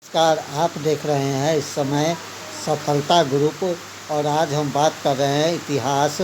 नमस्कार, आप देख रहे हैं इस समय सफलता ग्रुप और आज हम बात कर रहे हैं इतिहास,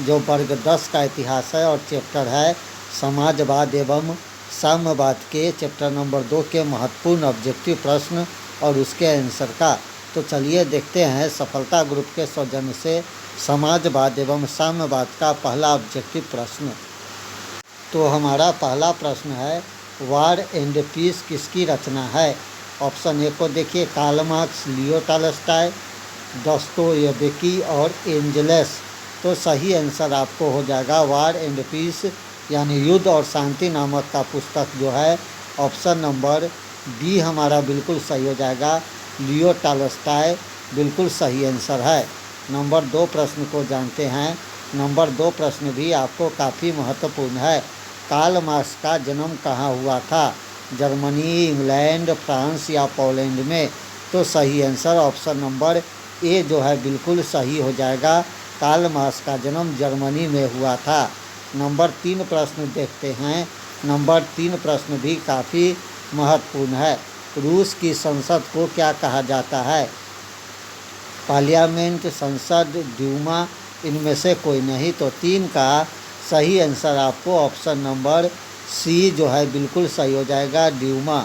जो वर्ग 10 का इतिहास है और चैप्टर है समाजवाद एवं साम्यवाद के चैप्टर नंबर 2 के महत्वपूर्ण ऑब्जेक्टिव प्रश्न और उसके आंसर का। तो चलिए देखते हैं सफलता ग्रुप के सौजन्य से समाजवाद एवं साम्यवाद का पहला ऑब्जेक्टिव प्रश्न। तो हमारा पहला प्रश्न है, वार एंड पीस किसकी रचना है? ऑप्शन ए को देखिए, Karl Marx, Leo Tolstoy, Dostoevsky और एंजेल्स। तो सही आंसर आपको हो जाएगा वार एंड पीस यानी युद्ध और शांति नामक का पुस्तक जो है ऑप्शन नंबर डी हमारा बिल्कुल सही हो जाएगा, लियो टॉल्स्टॉय बिल्कुल सही आंसर है। नंबर 2 प्रश्न को जानते हैं। नंबर 2 प्रश्न भी आपको काफ़ी महत्वपूर्ण है। कार्ल मार्क्स का जन्म कहाँ हुआ था? जर्मनी, इंग्लैंड, फ्रांस या पोलैंड में? तो सही आंसर ऑप्शन नंबर ए जो है बिल्कुल सही हो जाएगा, कार्ल मार्क्स का जन्म जर्मनी में हुआ था। नंबर 3 प्रश्न देखते हैं। नंबर 3 प्रश्न भी काफ़ी महत्वपूर्ण है। रूस की संसद को क्या कहा जाता है? पार्लियामेंट, संसद, ड्यूमा, इनमें से कोई नहीं। तो 3 का सही आंसर आपको ऑप्शन नंबर सी जो है बिल्कुल सही हो जाएगा, ड्यूमा।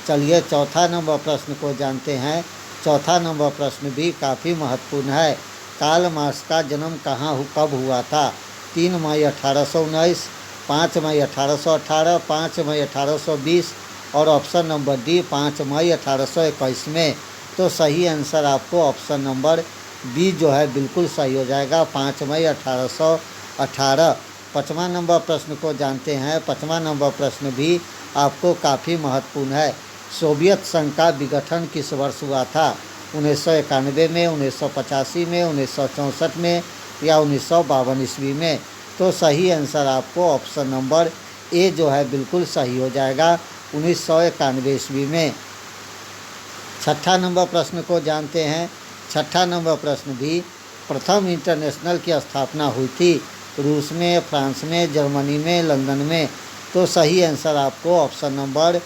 चलिए चौथा नंबर प्रश्न को जानते हैं। चौथा नंबर प्रश्न भी काफ़ी महत्वपूर्ण है। कार्ल मार्क्स का जन्म कब हुआ था? 3 मई 1819, 5 मई 1818, 5 मई 1820 और ऑप्शन नंबर डी 5 मई 1821 में। तो सही आंसर आपको ऑप्शन नंबर बी जो है बिल्कुल सही हो जाएगा, 5 मई 1818। 5वां नंबर प्रश्न को जानते हैं। 5वां नंबर प्रश्न भी आपको काफ़ी महत्वपूर्ण है। सोवियत संघ का विघटन किस वर्ष हुआ था? 1991 में, 1985 में, 1964 में या 1952 ईस्वी में? तो सही आंसर आपको ऑप्शन नंबर ए जो है बिल्कुल सही हो जाएगा, 1991 ईस्वी में। छठा नंबर प्रश्न को जानते हैं। छठा नंबर प्रश्न भी प्रथम इंटरनेशनल की स्थापना हुई थी रूस में, फ्रांस में, जर्मनी में, लंदन में? तो सही आंसर आपको ऑप्शन नंबर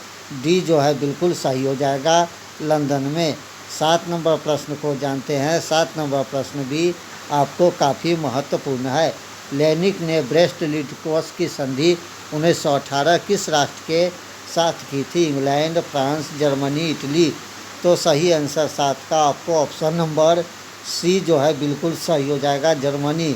डी जो है बिल्कुल सही हो जाएगा, लंदन में। 7 नंबर प्रश्न को जानते हैं। 7 नंबर प्रश्न भी आपको काफ़ी महत्वपूर्ण है। लेनिन ने ब्रेस्ट लिटोवस्की की संधि 1918 किस राष्ट्र के साथ की थी? England, France, Germany, Italy? तो सही आंसर 7 का आपको ऑप्शन नंबर सी जो है बिल्कुल सही हो जाएगा, जर्मनी।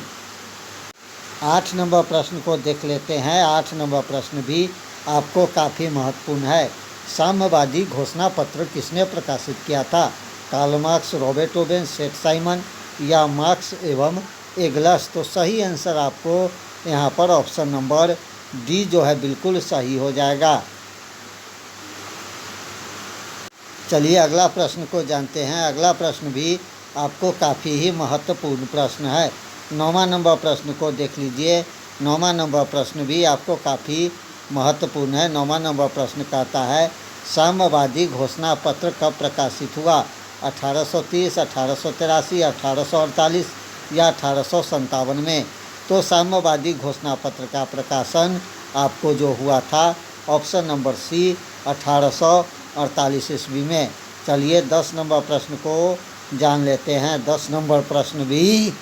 8 नंबर प्रश्न को देख लेते हैं। 8 नंबर प्रश्न भी आपको काफ़ी महत्वपूर्ण है। साम्यवादी घोषणा पत्र किसने प्रकाशित किया था? कार्ल मार्क्स, रॉबर्ट ओवेन, सेठ साइमन या मार्क्स एवं एंगल्स? तो सही आंसर आपको यहाँ पर ऑप्शन नंबर डी जो है बिल्कुल सही हो जाएगा। चलिए अगला प्रश्न को जानते हैं। अगला प्रश्न भी आपको काफ़ी ही महत्वपूर्ण प्रश्न है। 9वां नंबर प्रश्न को देख लीजिए। 9वां नंबर प्रश्न भी आपको काफ़ी महत्वपूर्ण है। 9वां नंबर प्रश्न कहता है, साम्यवादी घोषणा पत्र कब प्रकाशित हुआ? 1830, 1883, 1848 या 1857 में? तो साम्यवादी घोषणा पत्र का प्रकाशन आपको जो हुआ था ऑप्शन नंबर सी 1848 ईस्वी में। चलिए 10 नंबर प्रश्न को जान लेते हैं। 10 नंबर प्रश्न भी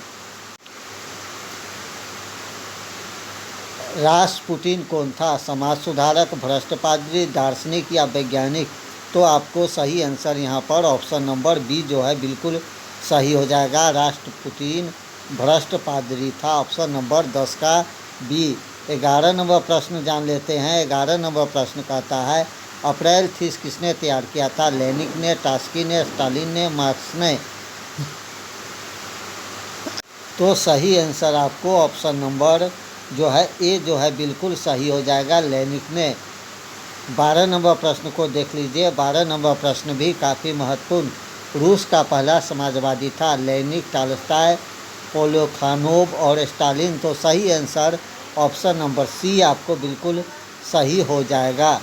रास्पुटिन कौन था? समाज सुधारक, भ्रष्ट पादरी, दार्शनिक या वैज्ञानिक? तो आपको सही आंसर यहाँ पर ऑप्शन नंबर बी जो है बिल्कुल सही हो जाएगा, रास्पुटिन भ्रष्ट पादरी था, ऑप्शन नंबर 10 का बी। 11 नंबर प्रश्न जान लेते हैं। 11 नंबर प्रश्न कहता है, अप्रैल थीस किसने तैयार किया था? लेनिन ने, ट्रॉट्स्की ने, स्टालिन ने, मार्क्स ने? तो सही आंसर आपको ऑप्शन नंबर जो है ए जो है बिल्कुल सही हो जाएगा, लेनिन ने। 12 नंबर प्रश्न को देख लीजिए। 12 नंबर प्रश्न भी काफ़ी महत्वपूर्ण। रूस का पहला समाजवादी था लेनिन, टॉल्स्टॉय, प्लेखानोव और स्टालिन? तो सही आंसर ऑप्शन नंबर सी आपको बिल्कुल सही हो जाएगा।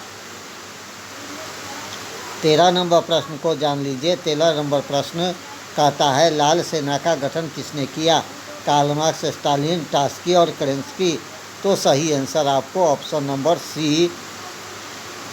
13 नंबर प्रश्न को जान लीजिए। 13 नंबर प्रश्न कहता है, लाल सेना का गठन किसने किया? कार्ल मार्क्स, स्टालिन, ट्रॉट्स्की और केरेंस्की? तो सही आंसर आपको ऑप्शन नंबर सी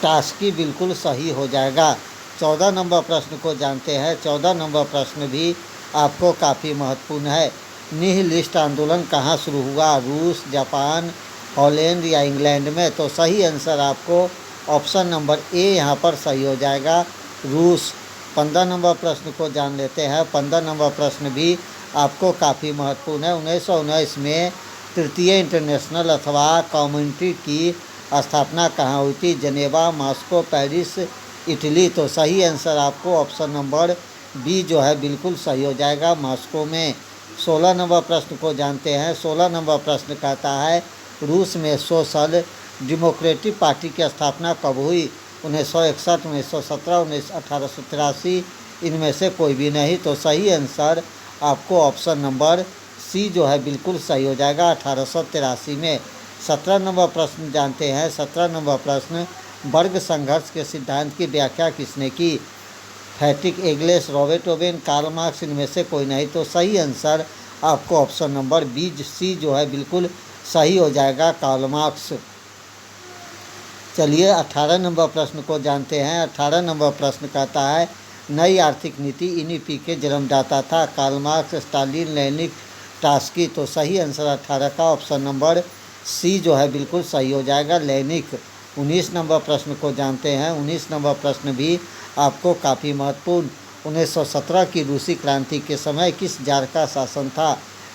ट्रॉट्स्की बिल्कुल सही हो जाएगा। 14 नंबर प्रश्न को जानते हैं। 14 नंबर प्रश्न भी आपको काफ़ी महत्वपूर्ण है। निहिलिस्ट आंदोलन कहाँ शुरू हुआ? रूस, जापान, हॉलैंड या इंग्लैंड में? तो सही आंसर आपको ऑप्शन नंबर ए यहाँ पर सही हो जाएगा, रूस। 15 नंबर प्रश्न को जान लेते हैं। 15 नंबर प्रश्न भी आपको काफ़ी महत्वपूर्ण है। 1919 में तृतीय इंटरनेशनल अथवा कम्युनिटी की स्थापना कहाँ हुई थी? जनेवा, मॉस्को, पेरिस, इटली। तो सही आंसर आपको ऑप्शन नंबर बी जो है बिल्कुल सही हो जाएगा, मॉस्को में। 16 नंबर प्रश्न को जानते हैं। 16 नंबर प्रश्न कहता है रूस में सोशल डेमोक्रेटिक पार्टी की स्थापना कब हुई? 1961, 1917, 1883, इनमें से कोई भी नहीं। तो सही आंसर आपको ऑप्शन नंबर सी जो है बिल्कुल सही हो जाएगा, 1883 में। 17 नंबर प्रश्न जानते हैं। 17 नंबर प्रश्न वर्ग संघर्ष के सिद्धांत की व्याख्या किसने की? Friedrich Engels, Robert Owen, Karl Marx, इनमें से कोई नहीं। तो सही आंसर आपको ऑप्शन नंबर बी सी जो है बिल्कुल सही हो जाएगा, कार्ल मार्क्स। चलिए 18 नंबर प्रश्न को जानते हैं। 18 नंबर प्रश्न कहता है नई आर्थिक नीति एनईपी के जन्मदाता था? Karl Marx, Stalin, Lenin, Trotsky. तो सही आंसर 18 का ऑप्शन नंबर सी जो है बिल्कुल सही हो जाएगा, लेनिन। 19 नंबर प्रश्न को जानते हैं। 19 नंबर प्रश्न भी आपको काफ़ी महत्वपूर्ण। 1917 की रूसी क्रांति के समय किस जार का शासन था?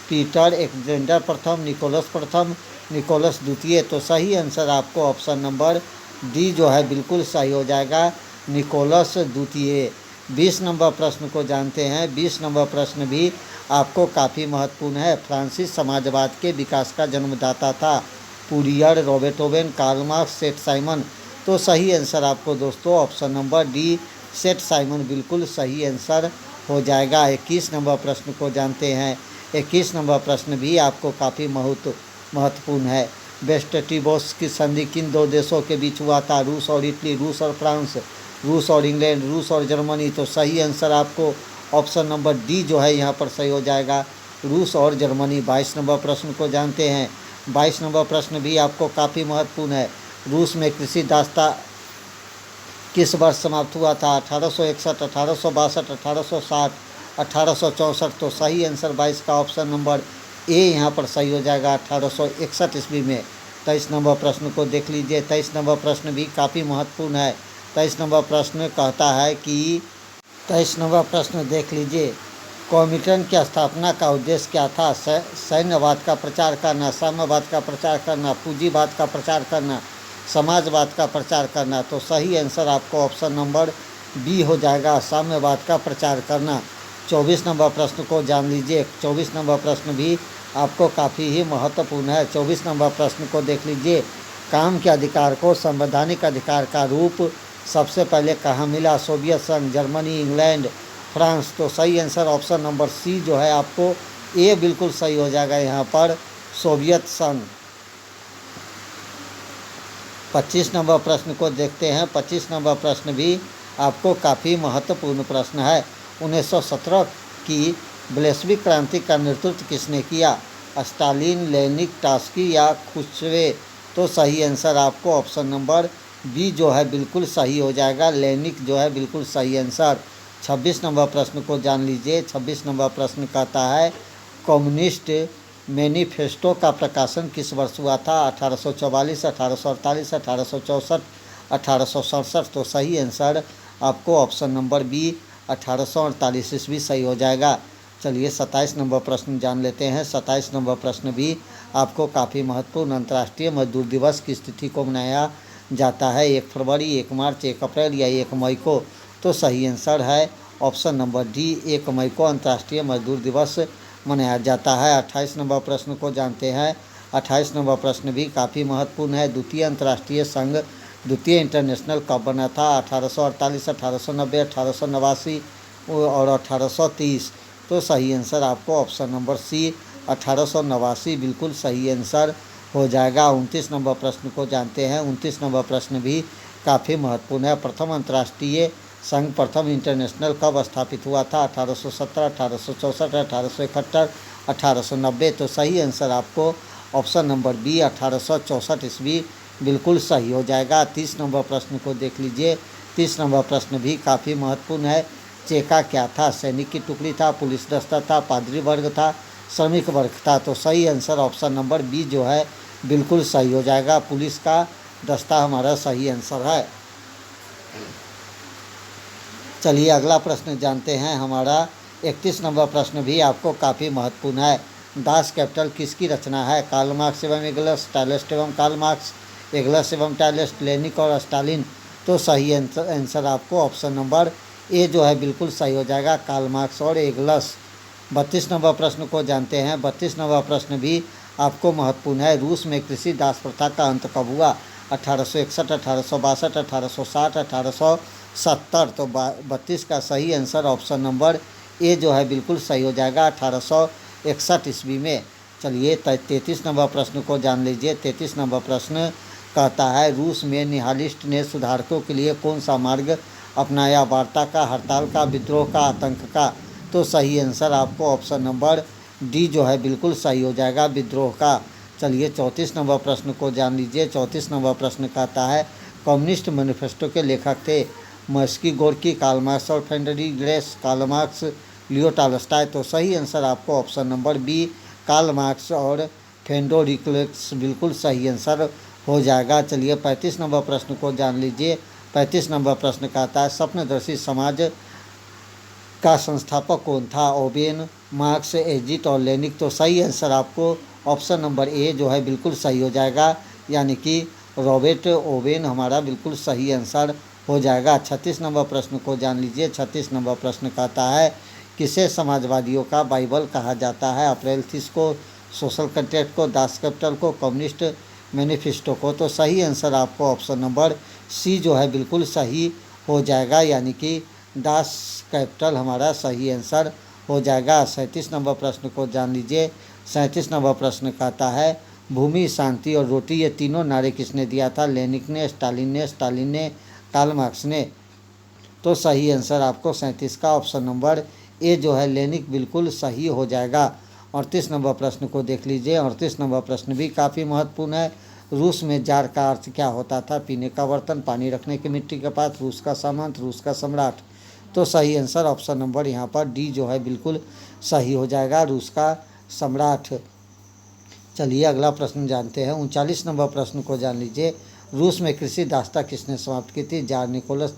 पीटर, अलेक्जेंडर प्रथम, निकोलस प्रथम, निकोलस द्वितीय। तो सही आंसर आपको ऑप्शन नंबर डी जो है बिल्कुल सही हो जाएगा, निकोलस द्वितीय। 20 नंबर प्रश्न को जानते हैं। 20 नंबर प्रश्न भी आपको काफ़ी महत्वपूर्ण है। फ्रांसीसी समाजवाद के विकास का जन्मदाता था? Fourier, Robert Owen, Karl Marx, Saint Simon. तो सही आंसर आपको दोस्तों option number D Saint Simon बिल्कुल सही आंसर हो जाएगा। 21 नंबर प्रश्न को जानते हैं। 21 नंबर प्रश्न भी आपको काफ़ी महत्वपूर्ण है। वेस्टटिबोस की संधि किन दो देशों के बीच हुआ था? रूस और इटली, रूस और फ्रांस, रूस और इंग्लैंड, रूस और जर्मनी। तो सही आंसर आपको ऑप्शन नंबर डी जो है यहाँ पर सही हो जाएगा, रूस और जर्मनी। 22 नंबर प्रश्न को जानते हैं। 22 नंबर प्रश्न भी आपको काफ़ी महत्वपूर्ण है। रूस में कृषि दास्ता किस वर्ष समाप्त हुआ था? 1861, 1862, 1860, 1864। तो सही आंसर 22 का ऑप्शन नंबर ए यहाँ पर सही हो जाएगा, 1861 ईस्वी में। 23 नंबर प्रश्न को देख लीजिए। 23 नंबर प्रश्न भी काफ़ी महत्वपूर्ण है। 23 नंबर प्रश्न कहता है कि 23 नंबर प्रश्न देख लीजिए, कॉमिटन की स्थापना का उद्देश्य क्या था? सैन्यवाद का प्रचार करना, साम्यवाद का प्रचार करना, पूंजीवाद का प्रचार करना, समाजवाद का प्रचार करना। तो सही आंसर आपको ऑप्शन नंबर बी हो जाएगा, साम्यवाद का प्रचार करना। 24 नंबर प्रश्न को जान लीजिए। 24 नंबर प्रश्न भी आपको काफ़ी ही महत्वपूर्ण है। 24 नंबर प्रश्न को देख लीजिए, काम के अधिकार को संवैधानिक अधिकार का रूप सबसे पहले कहाँ मिला? सोवियत संघ, जर्मनी, इंग्लैंड, फ्रांस। तो सही आंसर ऑप्शन नंबर सी जो है आपको ए बिल्कुल सही हो जाएगा यहाँ पर, सोवियत संघ। 25 नंबर प्रश्न को देखते हैं। 25 नंबर प्रश्न भी आपको काफ़ी महत्वपूर्ण प्रश्न है। 1917 की बोल्शेविक क्रांति का नेतृत्व किसने किया? स्टालिन, लेनिन, ट्रॉट्स्की या खुश्चेव। तो सही आंसर आपको ऑप्शन नंबर बी जो है बिल्कुल सही हो जाएगा, लेनिन जो है बिल्कुल सही आंसर। 26 नंबर प्रश्न को जान लीजिए। 26 नंबर प्रश्न कहता है कम्युनिस्ट मैनिफेस्टो का प्रकाशन किस वर्ष हुआ था? 1844, 1848, 1864, 1867। तो सही आंसर आपको ऑप्शन नंबर बी 1848 ईस्वी सही हो जाएगा। चलिए 27 नंबर प्रश्न जान लेते हैं। 27 नंबर प्रश्न भी आपको काफ़ी महत्वपूर्ण। अंतर्राष्ट्रीय मजदूर दिवस किस तिथि को मनाया जाता है? 1 फरवरी, 1 मार्च, 1 अप्रैल या 1 मई को? तो सही आंसर है ऑप्शन नंबर डी, 1 मई को अंतर्राष्ट्रीय मजदूर दिवस मनाया जाता है। 28 नंबर प्रश्न को जानते हैं। 28 नंबर प्रश्न भी काफ़ी महत्वपूर्ण है। द्वितीय अंतर्राष्ट्रीय संघ, द्वितीय इंटरनेशनल कब बना था? 1848, 1890, 1889 और 1830। तो सही आंसर आपको ऑप्शन नंबर सी 1889 बिल्कुल सही आंसर हो जाएगा। 29 नंबर प्रश्न को जानते हैं। 29 नंबर प्रश्न भी काफ़ी महत्वपूर्ण है। प्रथम अंतर्राष्ट्रीय संघ, प्रथम इंटरनेशनल कब स्थापित हुआ था? 1817, 1864, 1871, 1890। तो सही आंसर आपको ऑप्शन नंबर बी 1864 ईस्वी बिल्कुल सही हो जाएगा। 30 नंबर प्रश्न को देख लीजिए। 30 नंबर प्रश्न भी काफ़ी महत्वपूर्ण है। चेका क्या था? सैनिक की टुकड़ी था, पुलिस दस्ता था, पादरी वर्ग था, श्रमिक वर्ग था। तो सही आंसर ऑप्शन नंबर बी जो है बिल्कुल सही हो जाएगा। पुलिस का दस्ता हमारा सही आंसर है। चलिए अगला प्रश्न जानते हैं। हमारा 31 नंबर प्रश्न भी आपको काफ़ी महत्वपूर्ण है। दास कैपिटल किसकी रचना है? कार्ल मार्क्स एवं एंगल्स, टैलेस्ट एवं कार्ल मार्क्स, एंगल्स एवं टैलेस्ट, लेनिन और स्टालिन। तो सही आंसर आपको ऑप्शन नंबर ए जो है बिल्कुल सही हो जाएगा, कार्ल मार्क्स और एंगल्स। 32 नंबर प्रश्न को जानते हैं। 32 नंबर प्रश्न भी आपको महत्वपूर्ण है। रूस में कृषि दास प्रथा का अंत कब हुआ? 1861, 1862, 1860, 1870। तो 32 का सही आंसर ऑप्शन नंबर ए जो है बिल्कुल सही हो जाएगा, 1861 ईस्वी में। चलिए 33 नंबर प्रश्न को जान लीजिए। 33 नंबर प्रश्न कहता है, रूस में निहालिस्ट ने सुधारकों के लिए कौन सा मार्ग अपनाया? वार्ता का, हड़ताल का, विद्रोह का, आतंक का। तो सही आंसर आपको ऑप्शन नंबर डी जो है बिल्कुल सही हो जाएगा, विद्रोह का। चलिए 34 नंबर प्रश्न को जान लीजिए। 34 नंबर प्रश्न कहता है, कम्युनिस्ट मैनिफेस्टो के लेखक थे? मस्की गोर्की, कार्ल मार्क्स और Friedrich Engels, Karl Marx, Leo Tolstoy. तो सही आंसर आपको option number B, Karl Marx और फ्रेडरिक एंगल्स बिल्कुल सही आंसर हो जाएगा। चलिए 35 नंबर प्रश्न को जान लीजिए। 35 नंबर प्रश्न कहता है, स्वप्नदर्शी समाज का संस्थापक कौन था? ओवेन, मार्क्स, एजिट और लेनिन। तो सही आंसर आपको ऑप्शन नंबर ए जो है बिल्कुल सही हो जाएगा, यानी कि रॉबर्ट ओवेन हमारा बिल्कुल सही आंसर हो जाएगा। 36 नंबर प्रश्न को जान लीजिए। 36 नंबर प्रश्न कहता है, किसे समाजवादियों का बाइबल कहा जाता है? अप्रैल 30 को, सोशल कंट्रैक्ट को, दास कैपिटल को, कम्युनिस्ट मैनिफेस्टो को। तो सही आंसर आपको ऑप्शन नंबर सी जो है बिल्कुल सही हो जाएगा, यानी कि दास कैपिटल हमारा सही आंसर हो जाएगा। 37 नंबर प्रश्न को जान लीजिए। 37 नंबर प्रश्न कहता है, भूमि, शांति और रोटी ये तीनों नारे किसने दिया था? लेनिन ने, स्टालिन ने, कार्ल मार्क्स ने। तो सही आंसर आपको 37 का ऑप्शन नंबर ए जो है लेनिन बिल्कुल सही हो जाएगा। 38 नंबर प्रश्न को देख लीजिए। 38 नंबर प्रश्न भी काफ़ी महत्वपूर्ण है। रूस में जार का अर्थ क्या होता था? पीने का बर्तन, पानी रखने की मिट्टी का पात्र, रूस का सामंत, रूस का सम्राट। तो सही आंसर ऑप्शन नंबर यहाँ पर डी जो है बिल्कुल सही हो जाएगा, रूस का सम्राट। चलिए अगला प्रश्न जानते हैं। 39 नंबर प्रश्न को जान लीजिए। रूस में कृषि दासता किसने समाप्त की थी? जार निकोलस,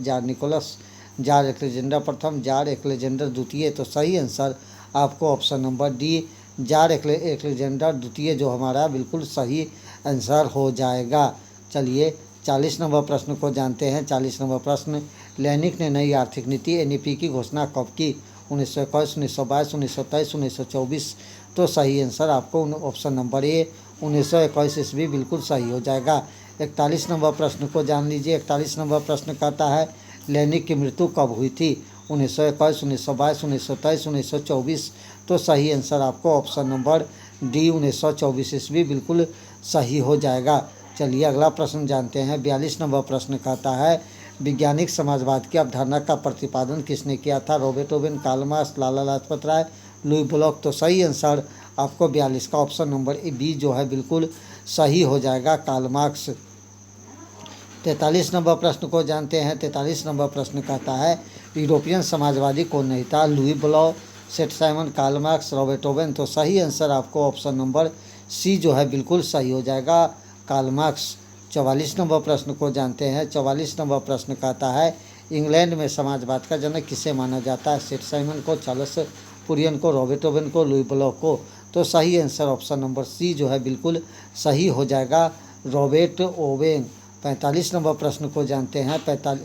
जार एलेक्जेंडर प्रथम, जार एलेक्जेंडर द्वितीय। तो सही आंसर आपको option number D, jar Alexander द्वितीय जो हमारा बिल्कुल सही आंसर हो जाएगा। चलिए 40 नंबर प्रश्न को जानते हैं। 40 नंबर प्रश्न, लेनिन ने नई आर्थिक नीति एनईपी की घोषणा कब की? 1921, 1922, 1923, 1924। तो सही आंसर आपको ऑप्शन नंबर ए 1921 ईस्वी बिल्कुल सही हो जाएगा। 41 नंबर प्रश्न को जान लीजिए। 41 नंबर प्रश्न कहता है, लेनिन की मृत्यु कब हुई थी? 1921, 1922, 1923, 1924। तो सही आंसर आपको ऑप्शन नंबर डी 1924 ईस्वी बिल्कुल सही हो जाएगा। चलिए अगला प्रश्न जानते हैं। 42 नंबर प्रश्न कहता है, वैज्ञानिक समाजवाद की अवधारणा का प्रतिपादन किसने किया था? Robert Owen, Karl marks, Lala Lajpat Rai, Louis block. तो सही आंसर आपको 42 का ऑप्शन नंबर बी जो है बिल्कुल सही हो जाएगा, कार्ल मार्क्स। 43 नंबर प्रश्न को जानते हैं। 43 नंबर प्रश्न कहता है, यूरोपियन समाजवादी कौन नहीं था? Louis Blanc, Saint Simon, Karl Marx, Robert Owen. तो सही आंसर आपको ऑप्शन नंबर सी जो है बिल्कुल सही हो जाएगा, कार्ल मार्क्स। 44 नंबर प्रश्न को जानते हैं। 44 नंबर प्रश्न कहता है, इंग्लैंड में समाजवाद का जनक किसे माना जाता है? सेठ साइमन को, चार्ल्स फूरियर को, रॉबर्ट ओवेन को, लुई ब्लॉक को। तो सही आंसर ऑप्शन नंबर सी जो है बिल्कुल सही हो जाएगा, रॉबर्ट ओवेन। 45 नंबर प्रश्न को जानते हैं। 45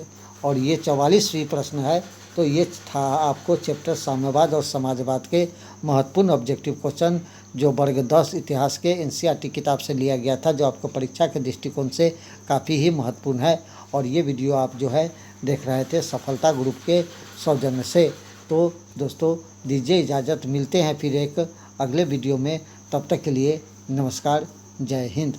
और ये 44वीं प्रश्न है। तो ये था आपको चैप्टर साम्यवाद और समाजवाद के महत्वपूर्ण ऑब्जेक्टिव क्वेश्चन, जो वर्ग 10 इतिहास के एनसीईआरटी किताब से लिया गया था, जो आपको परीक्षा के दृष्टिकोण से काफ़ी ही महत्वपूर्ण है। और ये वीडियो आप जो है देख रहे थे सफलता ग्रुप के सौजन्य से। तो दोस्तों दीजिए इजाज़त, मिलते हैं फिर एक अगले वीडियो में। तब तक के लिए नमस्कार, जय हिंद।